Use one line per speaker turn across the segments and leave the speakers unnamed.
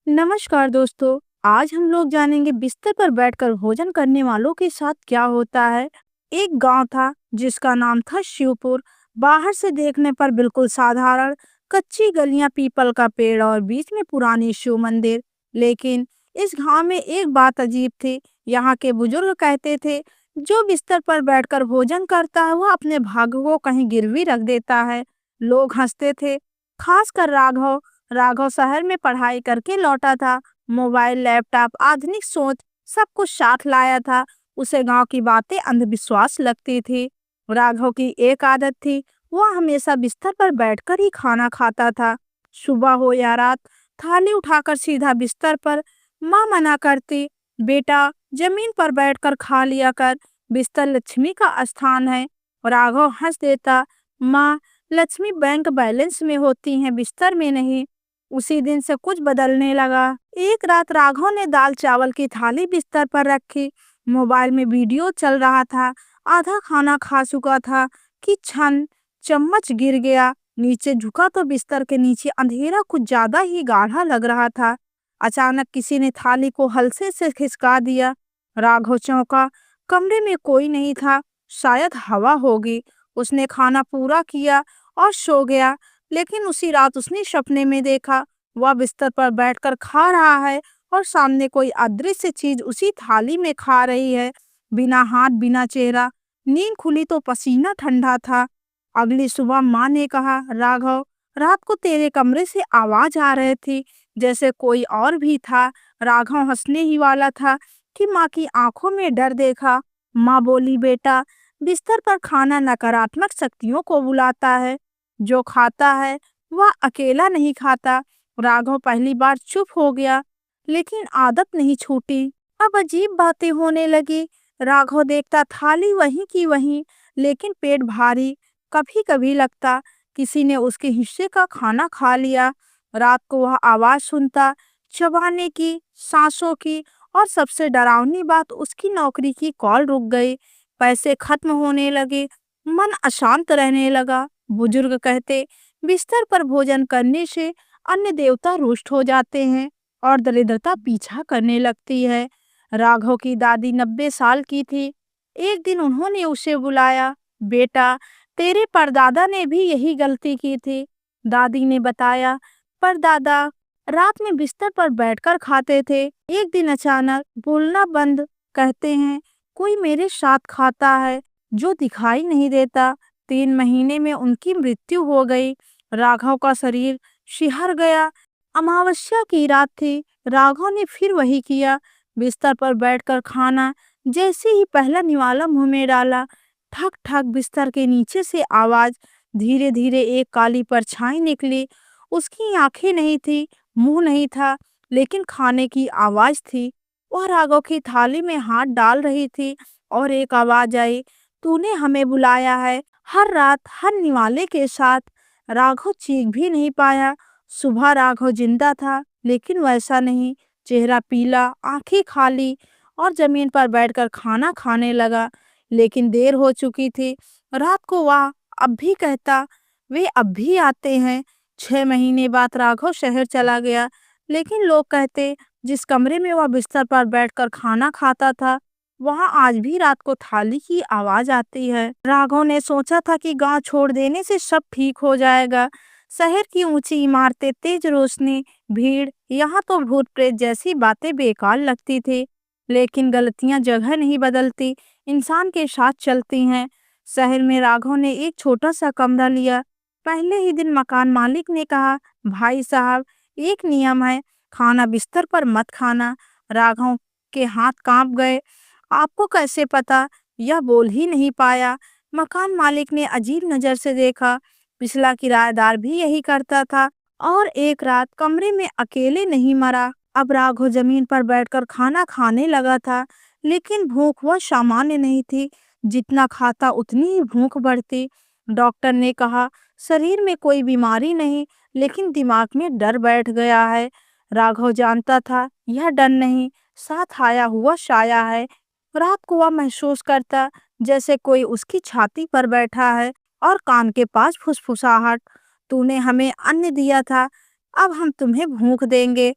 नमस्कार दोस्तों। आज हम लोग जानेंगे बिस्तर पर बैठकर भोजन करने वालों के साथ क्या होता है। एक गांव था जिसका नाम था शिवपुर। बाहर से देखने पर बिल्कुल साधारण कच्ची गलियां, पीपल का पेड़ और बीच में पुरानी शिव मंदिर। लेकिन इस गांव में एक बात अजीब थी। यहाँ के बुजुर्ग कहते थे, जो बिस्तर पर बैठकर भोजन करता है वह अपने भाग्य को कहीं गिरवी रख देता है। लोग हंसते थे, खासकर राघव। राघव शहर में पढ़ाई करके लौटा था। मोबाइल, लैपटॉप, आधुनिक सोच सब कुछ साथ लाया था। उसे गांव की बातें अंधविश्वास लगती थी। राघव की एक आदत थी, वह हमेशा बिस्तर पर बैठकर ही खाना खाता था। सुबह हो या रात, थाली उठाकर सीधा बिस्तर पर। माँ मना करती, बेटा जमीन पर बैठकर खा लिया कर, बिस्तर लक्ष्मी का स्थान है। राघव हंस देता, माँ लक्ष्मी बैंक बैलेंस में होती हैं, बिस्तर में नहीं। उसी दिन से कुछ बदलने लगा। एक रात राघव ने दाल चावल की थाली बिस्तर पर रखी। मोबाइल में वीडियो चल रहा था। आधा खाना खा चुका था कि छन चम्मच गिर गया। नीचे झुका तो बिस्तर के नीचे अंधेरा कुछ ज्यादा ही गाढ़ा लग रहा था। अचानक किसी ने थाली को हल्के से खिसका दिया। राघव चौंका, कमरे में कोई नहीं था। शायद हवा होगी। उसने खाना पूरा किया और सो गया। लेकिन उसी रात उसने सपने में देखा, वह बिस्तर पर बैठकर खा रहा है और सामने कोई अदृश्य चीज उसी थाली में खा रही है, बिना हाथ बिना चेहरा। नींद खुली तो पसीना ठंडा था। अगली सुबह माँ ने कहा, राघव रात को तेरे कमरे से आवाज आ रही थी, जैसे कोई और भी था। राघव हंसने ही वाला था कि माँ की आंखों में डर देखा। माँ बोली, बेटा बिस्तर पर खाना नकारात्मक शक्तियों को बुलाता है। जो खाता है वह अकेला नहीं खाता। राघव पहली बार चुप हो गया, लेकिन आदत नहीं छूटी। अब अजीब बातें होने लगी। राघव देखता थाली वहीं की वहीं, लेकिन पेट भारी। कभी कभी लगता किसी ने उसके हिस्से का खाना खा लिया। रात को वह आवाज सुनता, चबाने की, सांसों की, और सबसे डरावनी बात, उसकी नौकरी की कॉल रुक गई। पैसे खत्म होने लगे। मन अशांत रहने लगा। बुजुर्ग कहते, बिस्तर पर भोजन करने से अन्य देवता रुष्ट हो जाते हैं और दरिद्रता पीछा करने लगती है। राघव की दादी 90 साल की थी। एक दिन उन्होंने उसे बुलाया, बेटा तेरे परदादा ने भी यही गलती की थी। दादी ने बताया, परदादा रात में बिस्तर पर बैठकर खाते थे। एक दिन अचानक बोलना बंद, कहते हैं कोई मेरे साथ खाता है जो दिखाई नहीं देता। 3 महीने में उनकी मृत्यु हो गई। राघव का शरीर सिहर गया। अमावस्या की रात थी। राघव ने फिर वही किया, बिस्तर पर बैठकर खाना। जैसे ही पहला निवाला मुंह में डाला, ठक ठक बिस्तर के नीचे से आवाज। धीरे धीरे एक काली परछाई निकली। उसकी आंखें नहीं थी, मुंह नहीं था, लेकिन खाने की आवाज थी। वह राघव की थाली में हाथ डाल रही थी और एक आवाज आई, तूने हमें बुलाया है, हर रात हर निवाले के साथ। राघव चीख भी नहीं पाया। सुबह राघव जिंदा था, लेकिन वैसा नहीं। चेहरा पीला, आंखें खाली, और जमीन पर बैठकर खाना खाने लगा। लेकिन देर हो चुकी थी। रात को वह अब भी कहता, वे अब भी आते हैं। 6 महीने बाद राघव शहर चला गया। लेकिन लोग कहते, जिस कमरे में वह बिस्तर पर बैठकर खाना खाता था, वहां आज भी रात को थाली की आवाज आती है। राघव ने सोचा था कि गांव छोड़ देने से सब ठीक हो जाएगा। शहर की ऊंची इमारतें, तेज रोशनी, भीड़, यहाँ तो भूत प्रेत जैसी बातें बेकार लगती थी। लेकिन गलतियां जगह नहीं बदलती, इंसान के साथ चलती हैं। शहर में राघव ने एक छोटा सा कमरा लिया। पहले ही दिन मकान मालिक ने कहा, भाई साहब एक नियम है, खाना बिस्तर पर मत खाना। राघव के हाथ कांप गए। आपको कैसे पता? यह बोल ही नहीं पाया। मकान मालिक ने अजीब नजर से देखा। पिछला किराएदार भी यही करता था और एक रात कमरे में अकेले नहीं मरा। अब राघव जमीन पर बैठकर खाना खाने लगा था, लेकिन भूख वह सामान्य नहीं थी। जितना खाता उतनी ही भूख बढ़ती। डॉक्टर ने कहा, शरीर में कोई बीमारी नहीं, लेकिन दिमाग में डर बैठ गया है। राघव जानता था यह डर नहीं, साथ आया हुआ साया है। रात को वह महसूस करता जैसे कोई उसकी छाती पर बैठा है और कान के पास फुसफुसाहट, तूने हमें अन्न दिया था, अब हम तुम्हें भूख देंगे।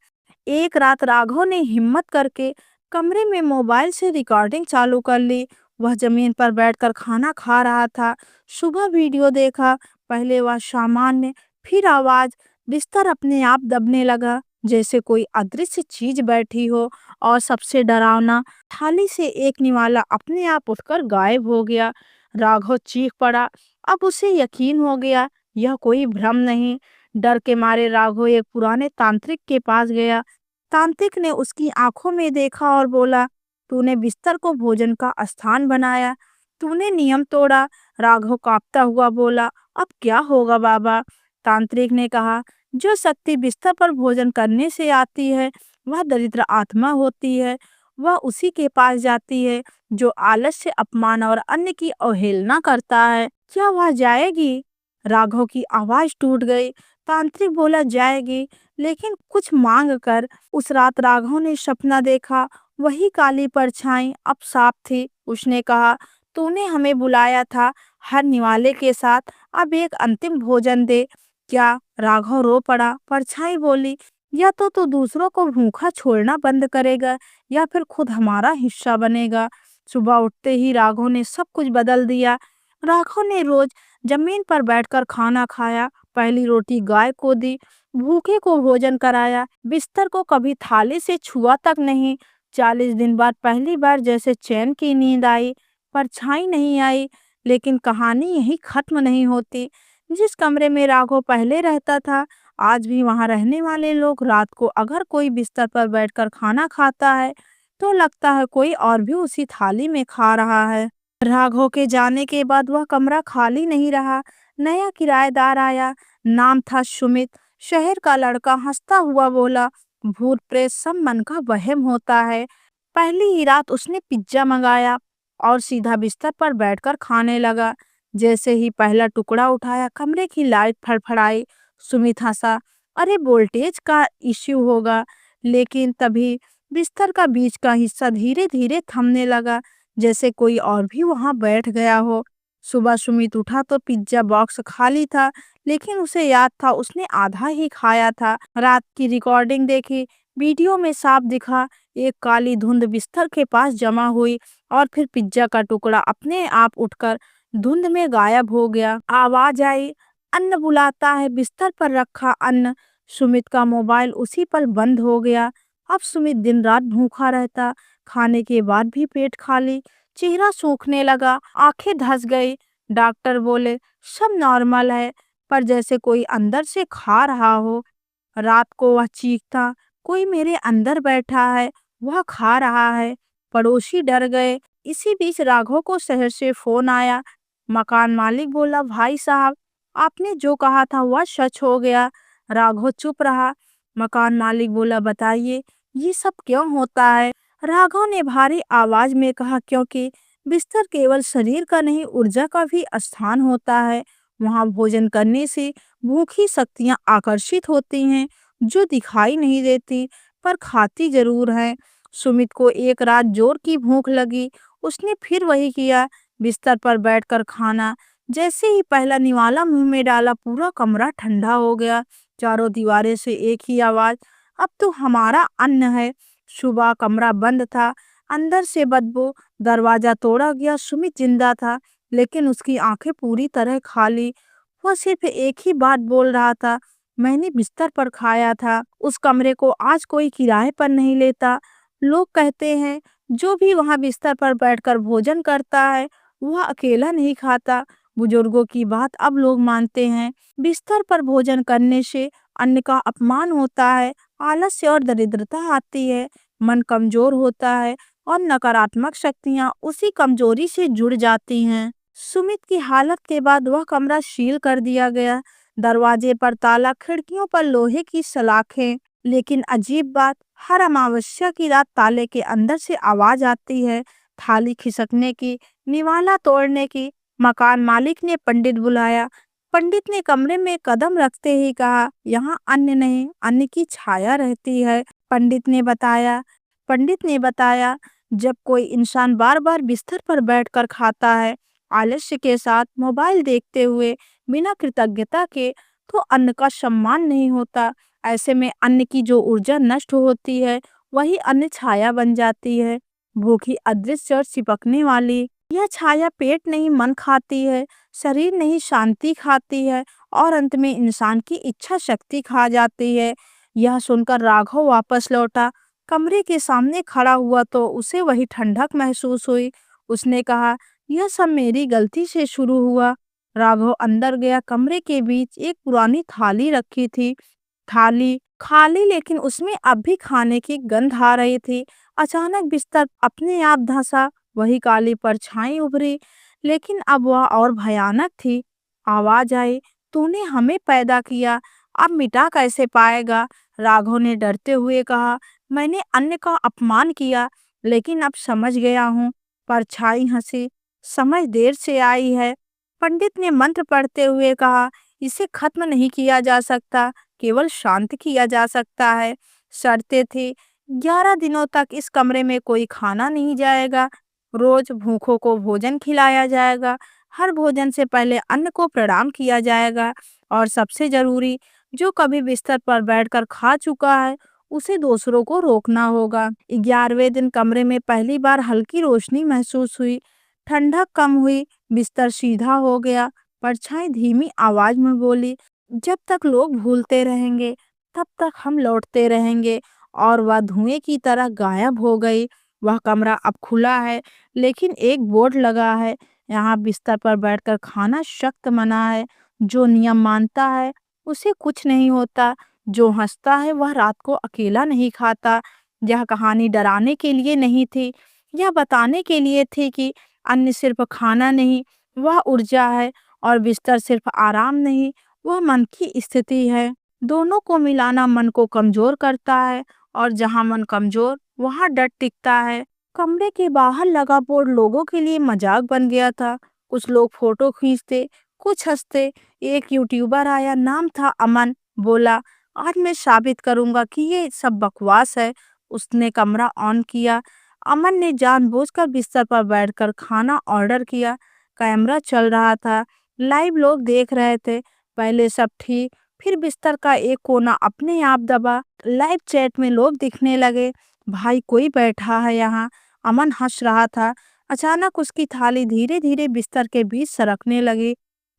एक रात राघव ने हिम्मत करके कमरे में मोबाइल से रिकॉर्डिंग चालू कर ली। वह जमीन पर बैठकर खाना खा रहा था। सुबह वीडियो देखा। पहले वह सामान्य, फिर आवाज। बिस्तर अपने आप दबने लगा, जैसे कोई अदृश्य चीज बैठी हो। और सबसे डरावना, थाली से एक निवाला अपने आप उठकर गायब हो गया। राघव चीख पड़ा। अब उसे यकीन हो गया, यह कोई भ्रम नहीं। डर के मारे राघव एक पुराने तांत्रिक के पास गया। तांत्रिक ने उसकी आंखों में देखा और बोला, तूने बिस्तर को भोजन का स्थान बनाया, तूने नियम तोड़ा। राघव कांपता हुआ बोला, अब क्या होगा बाबा? तांत्रिक ने कहा, जो शक्ति बिस्तर पर भोजन करने से आती है वह दरिद्र आत्मा होती है। वह उसी के पास जाती है जो आलस्य, अपमान और अन्य की अवहेलना करता है। क्या वह जाएगी? राघव की आवाज टूट गई। तांत्रिक बोला, जाएगी, लेकिन कुछ मांग कर। उस रात राघव ने सपना देखा। वही काली परछाई अब साफ थी। उसने कहा, तूने हमें बुलाया था हर निवाले के साथ, अब एक अंतिम भोजन दे। क्या? राघव रो पड़ा। परछाई बोली, या तो तू दूसरों को भूखा छोड़ना बंद करेगा या फिर खुद हमारा हिस्सा बनेगा। सुबह उठते ही राघव ने सब कुछ बदल दिया। राघव ने रोज जमीन पर बैठकर खाना खाया। पहली रोटी गाय को दी, भूखे को भोजन कराया, बिस्तर को कभी थाली से छुआ तक नहीं। 40 दिन बाद पहली बार जैसे चैन की नींद आई। परछाई नहीं आई, लेकिन कहानी यही खत्म नहीं होती। जिस कमरे में राघव पहले रहता था, आज भी वहां रहने वाले लोग रात को अगर कोई बिस्तर पर बैठकर खाना खाता है तो लगता है कोई और भी उसी थाली में खा रहा है। राघव के जाने के बाद वह कमरा खाली नहीं रहा। नया किराएदार आया। नाम था सुमित। शहर का लड़का। हंसता हुआ बोला, भूत प्रेत सब मन का वहम होता है। पहली ही रात उसने पिज्जा मंगाया और सीधा बिस्तर पर बैठकर खाने लगा। जैसे ही पहला टुकड़ा उठाया, कमरे की लाइट फड़फड़ाई। सुमित हंसा, अरे वोल्टेज का इश्यू होगा। लेकिन तभी बिस्तर का बीच का हिस्सा धीरे धीरे थमने लगा, जैसे कोई और भी वहां बैठ गया हो। सुबह सुमित उठा तो पिज्जा बॉक्स खाली था, लेकिन उसे याद था उसने आधा ही खाया था। रात की रिकॉर्डिंग देखी। वीडियो में साफ दिखा, एक काली धुंध बिस्तर के पास जमा हुई और फिर पिज्जा का टुकड़ा अपने आप उठकर धुंध में गायब हो गया। आवाज आई, अन्न बुलाता है, बिस्तर पर रखा अन्न। सुमित का मोबाइल उसी पल बंद हो गया। अब सुमित दिन रात भूखा रहता। खाने के बाद भी पेट खाली। चेहरा सूखने लगा, आंखें धंस गई। डॉक्टर बोले सब नॉर्मल है, पर जैसे कोई अंदर से खा रहा हो। रात को वह चीखता, कोई मेरे अंदर बैठा है, वह खा रहा है। पड़ोसी डर गए। इसी बीच राघव को शहर से फोन आया। मकान मालिक बोला, भाई साहब, आपने जो कहा था वह सच हो गया। राघव चुप रहा। मकान मालिक बोला, बताइए, ये सब क्यों होता है? राघव ने भारी आवाज में कहा, क्योंकि बिस्तर केवल शरीर का नहीं, ऊर्जा का भी स्थान होता है। वहां भोजन करने से भूखी शक्तियां आकर्षित होती हैं, जो दिखाई नहीं देती पर खाती जरूर है। सुमित को एक रात जोर की भूख लगी। उसने फिर वही किया, बिस्तर पर बैठकर खाना। जैसे ही पहला निवाला मुंह में डाला, पूरा कमरा ठंडा हो गया। चारों दीवारें से एक ही आवाज, अब तो हमारा अन्न है। सुबह कमरा बंद था, अंदर से बदबू। दरवाजा तोड़ा गया। सुमित जिंदा था, लेकिन उसकी आंखें पूरी तरह खाली। वह सिर्फ एक ही बात बोल रहा था, मैंने बिस्तर पर खाया था। उस कमरे को आज कोई किराए पर नहीं लेता। लोग कहते हैं जो भी वहां बिस्तर पर बैठकर भोजन करता है वह अकेला नहीं खाता। बुजुर्गों की बात अब लोग मानते हैं। बिस्तर पर भोजन करने से अन्न का अपमान होता है, आलस्य और दरिद्रता आती है, मन कमजोर होता है और नकारात्मक शक्तियां उसी कमजोरी से जुड़ जाती हैं। सुमित की हालत के बाद वह कमरा सील कर दिया गया। दरवाजे पर ताला, खिड़कियों पर लोहे की सलाखें। लेकिन अजीब बात, हर अमावस्या की रात ताले के अंदर से आवाज आती है, थाली खिसकने की, निवाला तोड़ने की। मकान मालिक ने पंडित बुलाया। पंडित ने कमरे में कदम रखते ही कहा, यहाँ अन्न नहीं, अन्न की छाया रहती है। पंडित ने बताया, जब कोई इंसान बार बार बिस्तर पर बैठकर खाता है, आलस्य के साथ, मोबाइल देखते हुए, बिना कृतज्ञता के, तो अन्न का सम्मान नहीं होता। ऐसे में अन्न की जो ऊर्जा नष्ट होती है, वही अन्न छाया बन जाती है, भूखी, अदृश्य और चिपकने वाली। यह छाया पेट नहीं मन खाती है, शरीर नहीं शांति खाती है और अंत में इंसान की इच्छा शक्ति खा जाती है। यह सुनकर राघव वापस लौटा। कमरे के सामने खड़ा हुआ तो उसे वही ठंडक महसूस हुई। उसने कहा, यह सब मेरी गलती से शुरू हुआ। राघव अंदर गया। कमरे के बीच एक पुरानी थाली रखी थी। थाली खाली, लेकिन उसमें अब भी खाने की गंध आ रही थी। अचानक बिस्तर अपने आप धंसा। वही काली परछाई उभरी, लेकिन अब वह और भयानक थी। आवाज आई, तूने हमें पैदा किया, अब मिटा कैसे पाएगा? राघव ने डरते हुए कहा, मैंने अन्न का अपमान किया, लेकिन अब समझ गया हूँ। परछाई हंसी, समझ देर से आई है। पंडित ने मंत्र पढ़ते हुए कहा, इसे खत्म नहीं किया जा सकता, केवल शांत किया जा सकता है। शर्तें थी, 11 दिनों तक इस कमरे में कोई खाना नहीं जाएगा। रोज भूखों को भोजन खिलाया जाएगा। हर भोजन से पहले अन्न को प्रणाम किया जाएगा। और सबसे जरूरी, जो कभी बिस्तर पर बैठकर खा चुका है, उसे दूसरों को रोकना होगा। 11वें दिन कमरे में पहली बार हल्की रोशनी महसूस हुई। ठंडक कम हुई। बिस्तर सीधा हो गया। परछाई धीमी आवाज में बोली, जब तक लोग भूलते रहेंगे, तब तक हम लौटते रहेंगे। और वह धुएं की तरह गायब हो गई। वह कमरा अब खुला है, लेकिन एक बोर्ड लगा है, यहाँ बिस्तर पर बैठकर खाना सख्त मना है। जो नियम मानता है उसे कुछ नहीं होता। जो हंसता है वह रात को अकेला नहीं खाता। यह कहानी डराने के लिए नहीं थी, यह बताने के लिए थी कि अन्न सिर्फ खाना नहीं, वह ऊर्जा है। और बिस्तर सिर्फ आराम नहीं, वह मन की स्थिति है। दोनों को मिलाना मन को कमजोर करता है, और जहाँ मन कमजोर, वहाँ डर टिकता है। कमरे के बाहर लगा बोर्ड लोगों के लिए मजाक बन गया था। कुछ लोग फोटो खींचते, कुछ हंसते। एक यूट्यूबर आया, नाम था अमन, बोला, आज मैं साबित करूंगा कि ये सब बकवास है। उसने कमरा ऑन किया। अमन ने जानबूझकर बिस्तर पर बैठकर खाना ऑर्डर किया। कैमरा चल रहा था, लाइव लोग देख रहे थे। पहले सब ठीक, फिर बिस्तर का एक कोना अपने आप दबा। लाइव चैट में लोग दिखने लगे, भाई कोई बैठा है यहाँ। अमन हंस रहा था। अचानक उसकी थाली धीरे धीरे बिस्तर के बीच सरकने लगी।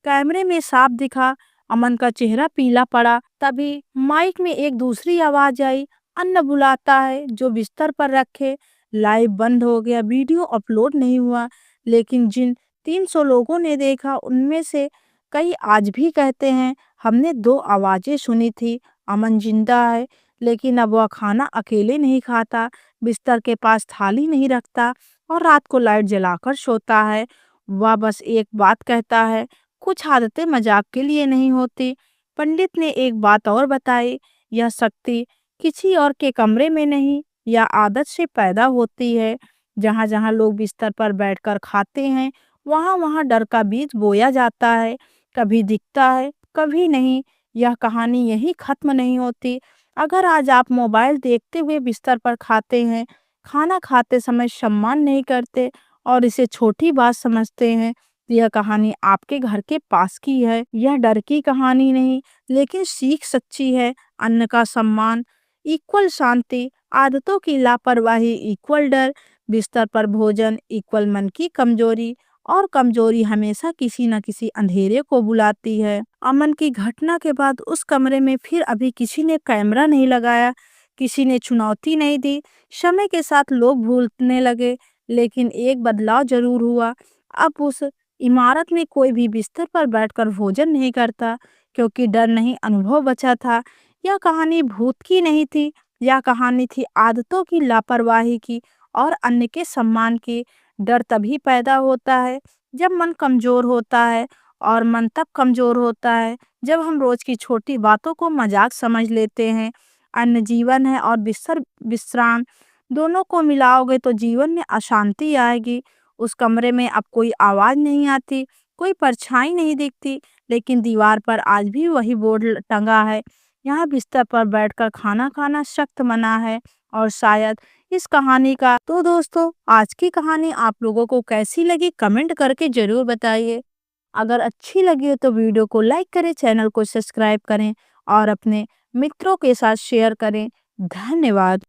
कैमरे में साफ दिखा, अमन का चेहरा पीला पड़ा। तभी माइक में एक दूसरी आवाज आई, अन्न बुलाता है, जो बिस्तर पर रखे। लाइव बंद हो गया। वीडियो अपलोड नहीं हुआ, लेकिन जिन 300 लोगों ने देखा, उनमें से कई आज भी कहते हैं, हमने 2 आवाजें सुनी थी। अमन जिंदा है, लेकिन अब वह खाना अकेले नहीं खाता, बिस्तर के पास थाली नहीं रखता और रात को लाइट जलाकर सोता है। वह बस एक बात कहता है, कुछ आदतें मजाक के लिए नहीं होती। पंडित ने एक बात और बताई, यह शक्ति किसी और के कमरे में नहीं, यह आदत से पैदा होती है। जहाँ जहाँ लोग बिस्तर पर बैठकर खाते हैं, वहाँ वहाँ डर का बीज बोया जाता है। कभी दिखता है, कभी नहीं। यह कहानी यही खत्म नहीं होती। अगर आज आप मोबाइल देखते हुए बिस्तर पर खाते हैं, खाना खाते समय सम्मान नहीं करते और इसे छोटी बात समझते हैं, तो यह कहानी आपके घर के पास की है। यह डर की कहानी नहीं, लेकिन सीख सच्ची है। अन्न का सम्मान इक्वल शांति, आदतों की लापरवाही इक्वल डर, बिस्तर पर भोजन इक्वल मन की कमजोरी, और कमजोरी हमेशा किसी न किसी अंधेरे को बुलाती है। अमन की घटना के बाद उस कमरे में फिर अभी किसी ने कैमरा नहीं लगाया, किसी ने चुनौती नहीं दी। समय के साथ लोग भूलने लगे, लेकिन एक बदलाव जरूर हुआ। अब उस इमारत में कोई भी बिस्तर पर बैठकर भोजन नहीं करता, क्योंकि डर नहीं, अनुभव बचा था। यह कहानी भूत की नहीं थी, यह कहानी थी आदतों की, लापरवाही की और अन्य के सम्मान की। डर तभी पैदा होता है जब मन कमजोर होता है, और मन तब कमजोर होता है जब हम रोज की छोटी बातों को मजाक समझ लेते हैं। अन्न जीवन है और बिस्तर विश्राम। दोनों को मिलाओगे तो जीवन में अशांति आएगी। उस कमरे में अब कोई आवाज नहीं आती, कोई परछाई नहीं दिखती, लेकिन दीवार पर आज भी वही बोर्ड टंगा है, यहाँ बिस्तर पर बैठकर खाना खाना सख्त मना है। और शायद इस कहानी का तो दोस्तों, आज की कहानी आप लोगों को कैसी लगी कमेंट करके जरूर बताइए। अगर अच्छी लगी हो तो वीडियो को लाइक करें, चैनल को सब्सक्राइब करें और अपने मित्रों के साथ शेयर करें। धन्यवाद।